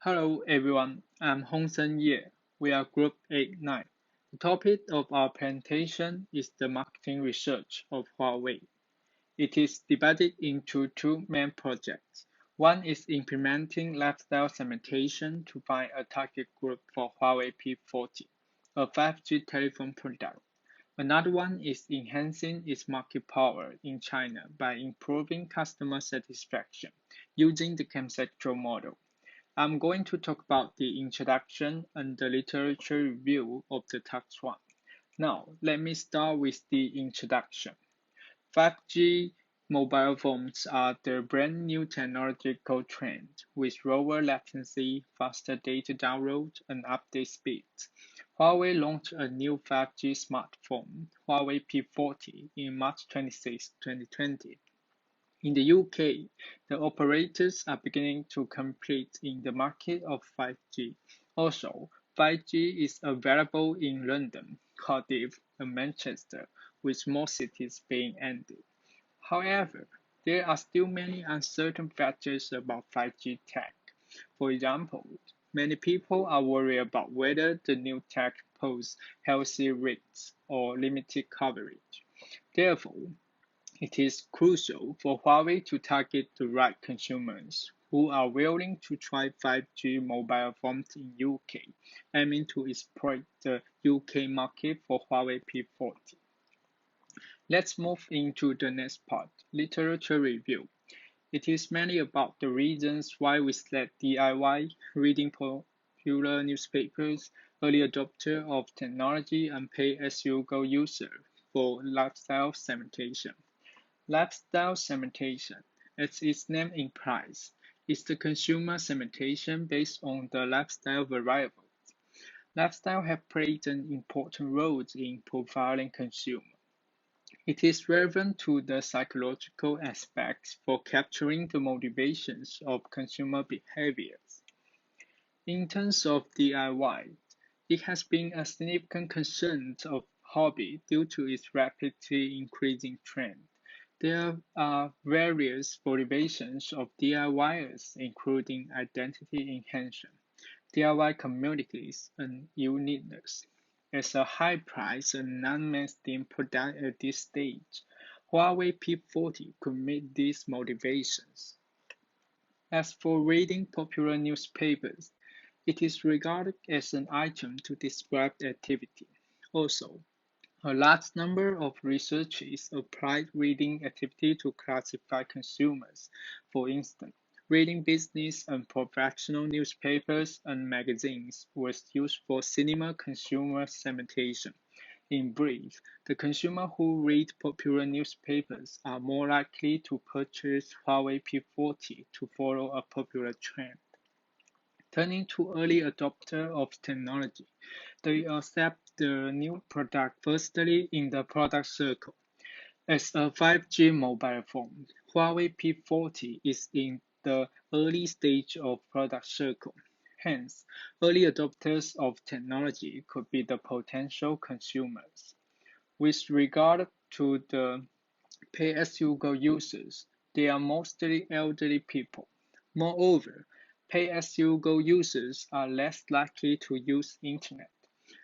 Hello everyone, I'm Hongsen Ye. We are Group A9. The topic of our presentation is the marketing research of Huawei. It is divided into two main projects. One is implementing lifestyle segmentation to find a target group for Huawei P40, a 5G telephone product. Another one is enhancing its market power in China by improving customer satisfaction using the conceptual model. I'm going to talk about the introduction and the literature review of the text one. Now, let me start with the introduction. 5G mobile phones are the brand new technological trend with lower latency, faster data download, and update speeds. Huawei launched a new 5G smartphone, Huawei P40, in March 26, 2020. In the UK, the operators are beginning to compete in the market of 5G. Also, 5G is available in London, Cardiff, and Manchester, with more cities being added. However, there are still many uncertain factors about 5G tech. For example, many people are worried about whether the new tech poses healthy risks or limited coverage. Therefore, it is crucial for Huawei to target the right consumers who are willing to try 5G mobile phones in UK, aiming to exploit the UK market for Huawei P40. Let's move into the next part, literature review. It is mainly about the reasons why we select DIY, reading popular newspapers, early adopter of technology, and pay-as-you-go user for lifestyle segmentation. Lifestyle segmentation, as its name implies, is the consumer segmentation based on the lifestyle variables. Lifestyle have played an important role in profiling consumers. It is relevant to the psychological aspects for capturing the motivations of consumer behaviors. In terms of DIY, it has been a significant concern of hobby due to its rapidly increasing trend. There are various motivations of DIYers, including identity enhancement, DIY communities, and uniqueness. As a high price and non-mainstream product at this stage, Huawei P40 could meet these motivations. As for reading popular newspapers, it is regarded as an item to describe activity. Also, a large number of researchers applied reading activity to classify consumers. For instance, reading business and professional newspapers and magazines was used for cinema consumer segmentation. In brief, the consumer who read popular newspapers are more likely to purchase Huawei P40 to follow a popular trend. Turning to early adopter of technology, they accept the new product firstly in the product circle. As a 5G mobile phone, Huawei P40 is in the early stage of product circle. Hence, early adopters of technology could be the potential consumers. With regard to the pay-as-you-go users, they are mostly elderly people. Moreover, pay-as-you-go users are less likely to use internet.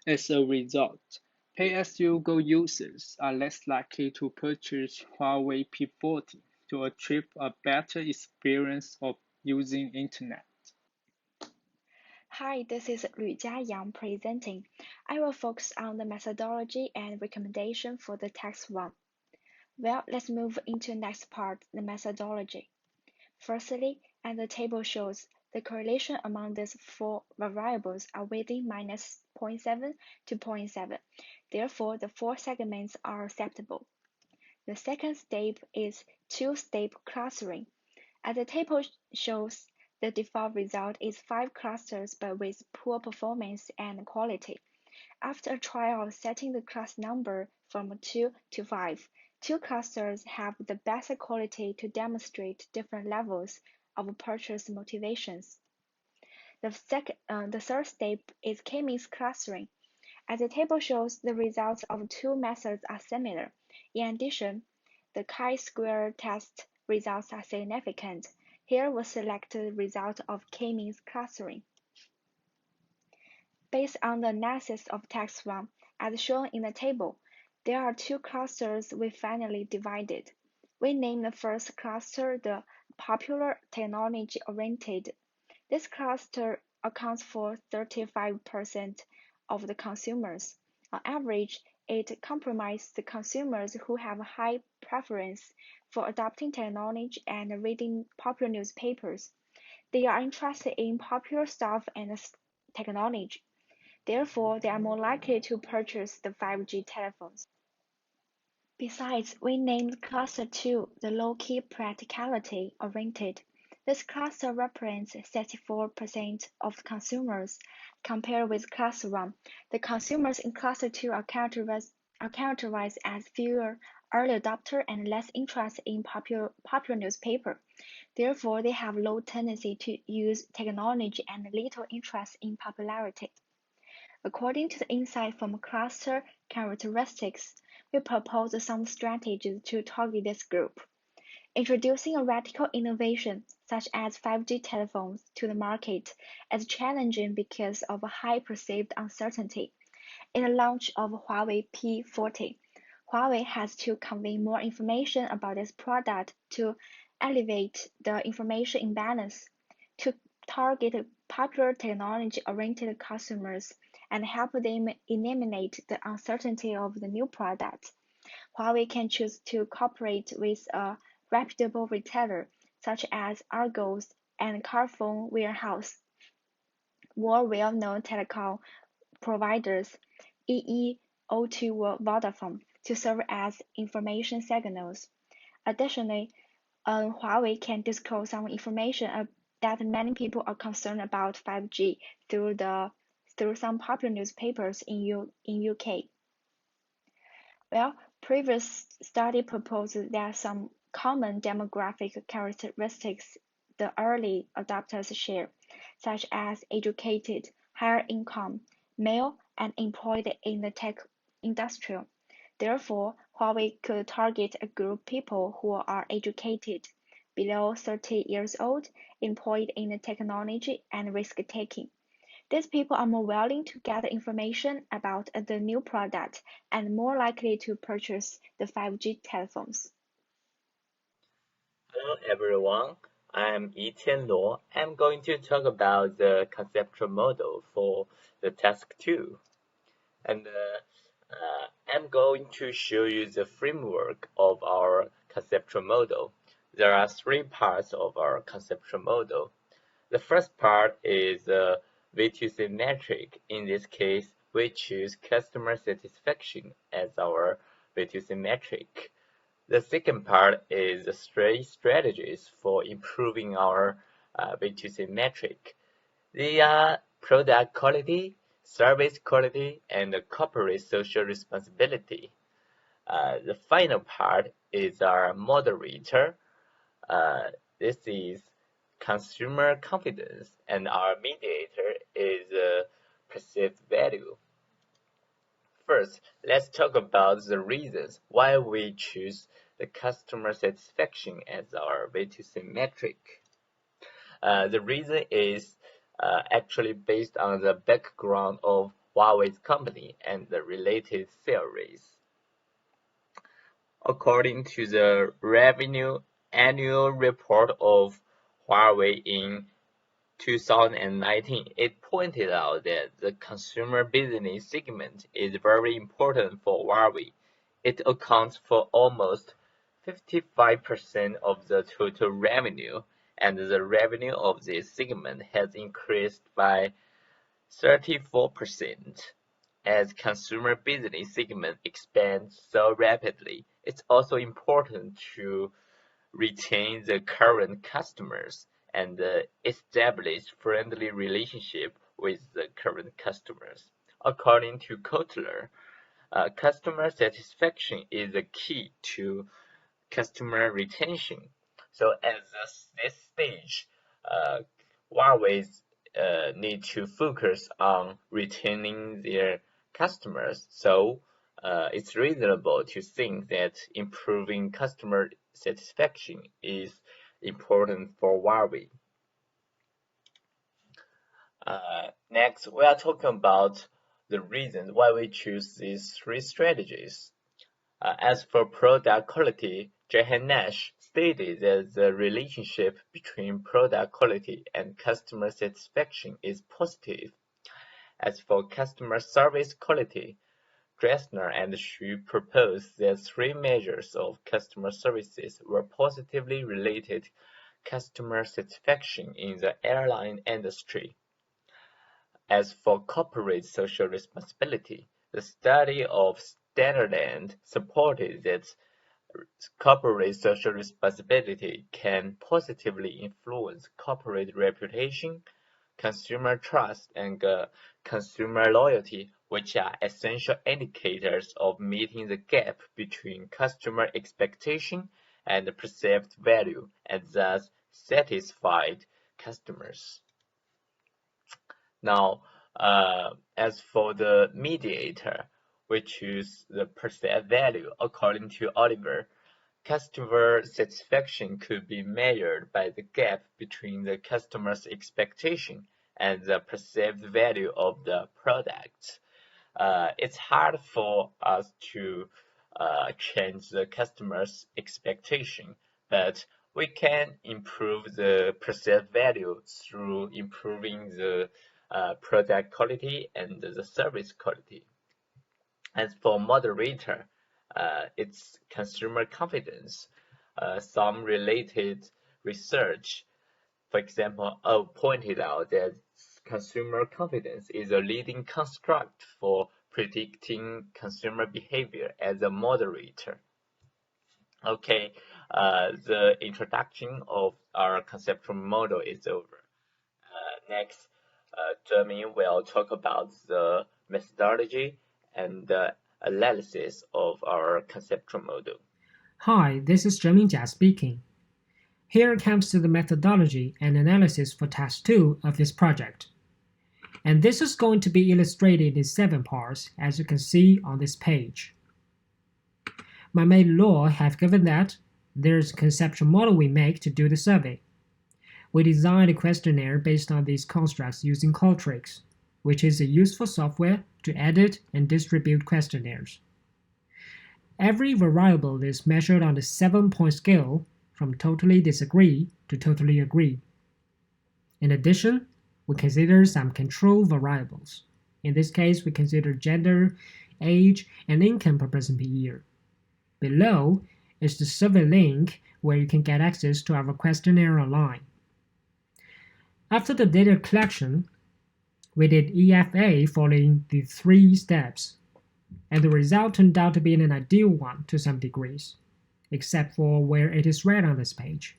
As a result, pay-as-you-go users are less likely to purchase Huawei P40 to achieve a better experience of using internet. Hi, this is Lü Jiayang presenting. I will focus on the methodology and recommendation for the text one. Well, let's move into next part, the methodology. Firstly, as the table shows, the correlation among these four variables are within minus 0.7 to 0.7. Therefore, the four segments are acceptable. The second step is two-step clustering. As the table shows, the default result is 5 clusters but with poor performance and quality. After a trial of setting the class number from 2 to 5, 2 clusters have the best quality to demonstrate different levels of purchase motivations. The third step is k-means clustering. As the table shows, the results of two methods are similar. In addition, the chi-square test results are significant. Here we select the result of k-means clustering. Based on the analysis of tax 1, as shown in the table, there are two clusters we finally divided. We named the first cluster the popular technology-oriented. This cluster accounts for 35% of the consumers. On average, it comprises the consumers who have a high preference for adopting technology and reading popular newspapers. They are interested in popular stuff and technology. Therefore, they are more likely to purchase the 5G telephones. Besides, we named Cluster 2 the low-key practicality-oriented. This cluster represents 64% of consumers, compared with Cluster 1. The consumers in Cluster 2 are characterized as fewer early adopter and less interested in popular newspaper. Therefore, they have low tendency to use technology and little interest in popularity. According to the insight from cluster characteristics, we propose some strategies to target this group. Introducing a radical innovation, such as 5G telephones, to the market is challenging because of a high perceived uncertainty. In the launch of Huawei P40, Huawei has to convey more information about this product to alleviate the information imbalance, to target popular technology-oriented customers and help them eliminate the uncertainty of the new product. Huawei can choose to cooperate with a reputable retailer such as Argos and Carphone Warehouse, or well-known telecom providers, e.e. O2 or Vodafone, to serve as information signals. Additionally, Huawei can disclose some information that many people are concerned about 5G through some popular newspapers in UK. Well, previous study proposed that some common demographic characteristics the early adopters share, such as educated, higher income, male, and employed in the tech industry. Therefore, Huawei could target a group of people who are educated, below 30 years old, employed in the technology and risk-taking. These people are more willing to gather information about the new product and more likely to purchase the 5G telephones. Hello everyone, I'm Yitian Luo. I'm going to talk about the conceptual model for the task 2. And I'm going to show you the framework of our conceptual model. There are three parts of our conceptual model. The first part is V2C metric. In this case, we choose customer satisfaction as our V2C metric. The second part is the three strategies for improving our V2C metric. They are product quality, service quality, and corporate social responsibility. The final part is our moderator. This is consumer confidence, and our mediator is perceived value. First, let's talk about the reasons why we choose the customer satisfaction as our V2C metric. The reason is actually based on the background of Huawei's company and the related theories. According to the revenue annual report of Huawei in 2019, it pointed out that the consumer business segment is very important for Huawei. It accounts for almost 55% of the total revenue, and the revenue of this segment has increased by 34%. As consumer business segment expands so rapidly, it's also important to retain the current customers and establish friendly relationship with the current customers. According to Kotler, customer satisfaction is the key to customer retention. So at this stage, Huawei need to focus on retaining their customers. So it's reasonable to think that improving customer satisfaction is important for Huawei. Next, we are talking about the reasons why we choose these three strategies. As for product quality, Jahan Nash stated that the relationship between product quality and customer satisfaction is positive. As for customer service quality, Dressner and Xu proposed that three measures of customer services were positively related to customer satisfaction in the airline industry. As for corporate social responsibility, the study of Standard supported that corporate social responsibility can positively influence corporate reputation, consumer trust, and consumer loyalty, which are essential indicators of meeting the gap between customer expectation and perceived value, and thus satisfied customers. Now, as for the mediator, we choose the perceived value. According to Oliver, customer satisfaction could be measured by the gap between the customer's expectation and the perceived value of the product. It's hard for us to change the customer's expectation, but we can improve the perceived value through improving the product quality and the service quality. As for moderator, it's consumer confidence. Some related research, for example, pointed out that consumer confidence is a leading construct for predicting consumer behavior as a moderator. Okay, the introduction of our conceptual model is over. Next, Zhemin will talk about the methodology and the analysis of our conceptual model. Hi, this is Zhemin Jia speaking. Here comes to the methodology and analysis for task 2 of this project. And this is going to be illustrated in 7 parts, as you can see on this page. My main law have given that there's a conceptual model we make to do the survey. We designed a questionnaire based on these constructs using Qualtrics, which is a useful software to edit and distribute questionnaires. Every variable is measured on the 7-point scale from totally disagree to totally agree. In addition, we consider some control variables. In this case, we consider gender, age, and income per person per year. Below is the survey link where you can get access to our questionnaire online. After the data collection, we did EFA following the 3 steps, and the result turned out to be an ideal one to some degrees, except for where it is red on this page.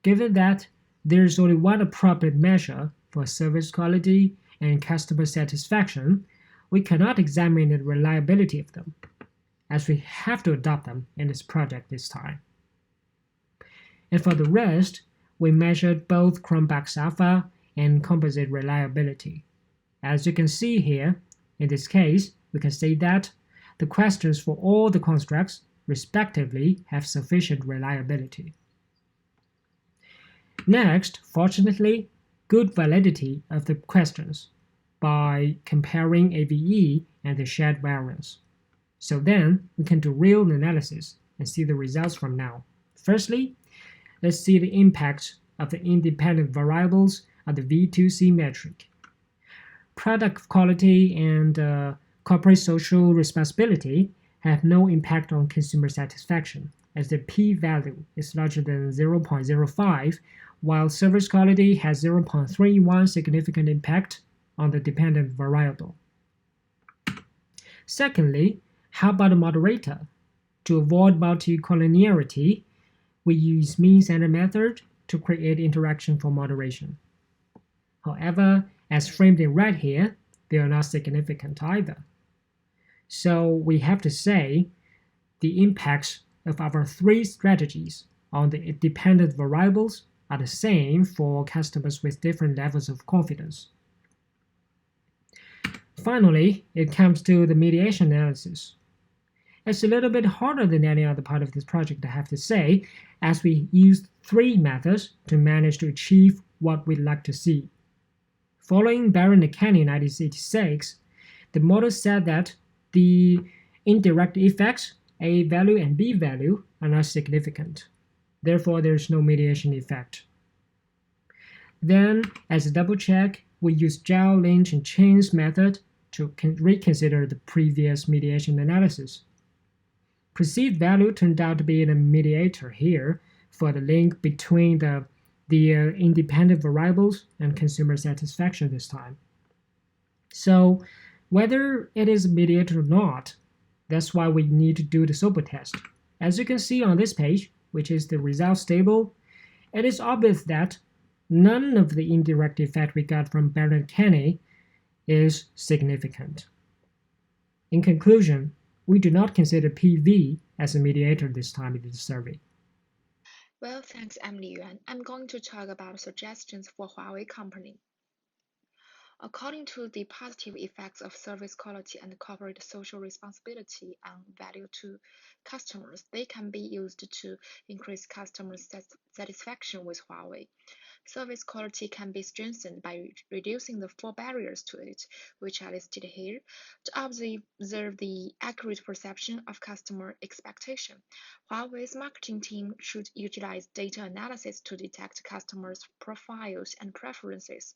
Given that there is only one appropriate measure for service quality and customer satisfaction, we cannot examine the reliability of them, as we have to adopt them in this project this time. And for the rest, we measured both Chromebox alpha and composite reliability. As you can see here, in this case, we can say that the questions for all the constructs respectively have sufficient reliability. Next, fortunately, good validity of the questions by comparing AVE and the shared variance. So then we can do real analysis and see the results from now. Firstly, let's see the impact of the independent variables on the V2C metric. Product quality and corporate social responsibility have no impact on consumer satisfaction, as the p-value is larger than 0.05, while service quality has 0.31 significant impact on the dependent variable. Secondly, how about a moderator? To avoid multicollinearity, we use mean-centered method to create interaction for moderation. However, as framed in red here, they are not significant either. So we have to say the impacts of our 3 strategies on the dependent variables are the same for customers with different levels of confidence. Finally, it comes to the mediation analysis. It's a little bit harder than any other part of this project, I have to say, as we used three methods to manage to achieve what we'd like to see. Following Baron and Kenny in 1986, the model said that the indirect effects, A value and B value, are not significant. Therefore, there is no mediation effect. Then, as a double check, we use Zhao, Lynch, and Chen's method to reconsider the previous mediation analysis. Perceived value turned out to be a mediator here for the link between the independent variables and consumer satisfaction this time. So whether it is a mediator or not, that's why we need to do the SOPA test. As you can see on this page, which is the results table, it is obvious that none of the indirect effect we got from Baron Kenny is significant. In conclusion, we do not consider PV as a mediator this time in the survey. Well, thanks, Emily Yuan. I'm going to talk about suggestions for Huawei company. According to the positive effects of service quality and corporate social responsibility and value to customers, they can be used to increase customer satisfaction with Huawei. Service quality can be strengthened by reducing the four barriers to it, which are listed here, to observe the accurate perception of customer expectation. Huawei's marketing team should utilize data analysis to detect customers' profiles and preferences.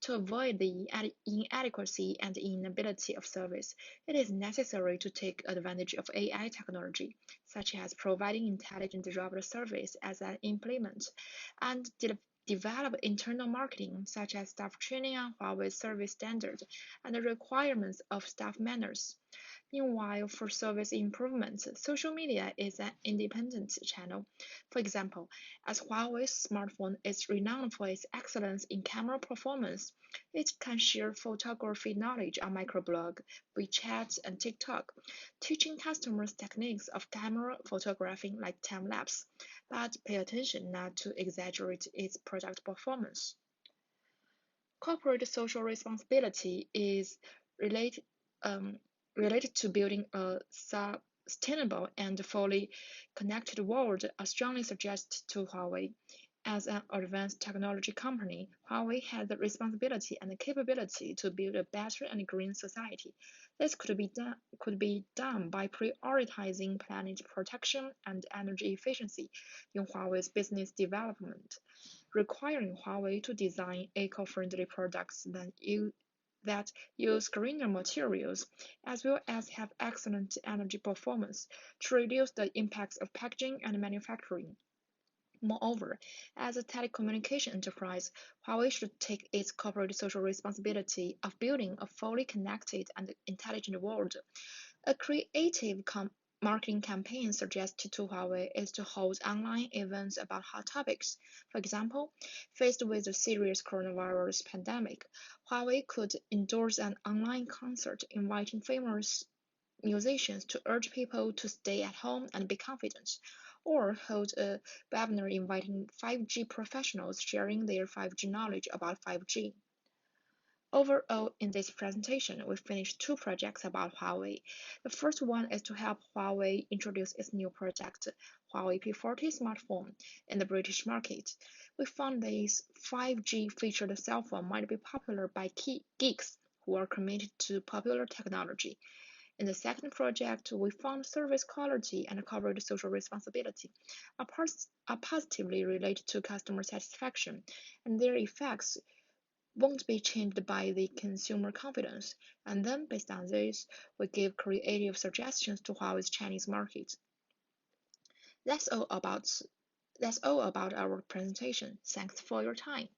To avoid the inadequacy and inability of service, it is necessary to take advantage of AI technology, such as providing intelligent robot service as an implement, and develop internal marketing, such as staff training on Huawei's service standard and the requirements of staff manners. Meanwhile, for service improvements, social media is an independent channel. For example, as Huawei's smartphone is renowned for its excellence in camera performance, it can share photography knowledge on microblog, WeChat, and TikTok, teaching customers techniques of camera photographing like time-lapse, but pay attention not to exaggerate its product performance. Corporate social responsibility is related related to building a sustainable and fully connected world are strongly suggested to Huawei. As an advanced technology company, Huawei has the responsibility and the capability to build a better and green society. This could be done by prioritizing planet protection and energy efficiency in Huawei's business development, requiring Huawei to design eco-friendly products that use greener materials, as well as have excellent energy performance to reduce the impacts of packaging and manufacturing. Moreover, as a telecommunication enterprise, Huawei should take its corporate social responsibility of building a fully connected and intelligent world. A creative marketing campaign suggested to Huawei is to hold online events about hot topics. For example, faced with the serious coronavirus pandemic, Huawei could endorse an online concert inviting famous musicians to urge people to stay at home and be confident, or hold a webinar inviting 5G professionals sharing their 5G knowledge about 5G. Overall, in this presentation, we finished two projects about Huawei. The first one is to help Huawei introduce its new product, Huawei P40 smartphone, in the British market. We found this 5G featured cell phone might be popular by geeks who are committed to popular technology. In the second project, we found service quality and corporate social responsibility are positively related to customer satisfaction, and their effects won't be changed by the consumer confidence. And then, based on this, we give creative suggestions to Huawei's Chinese market. That's all about our presentation. Thanks for your time.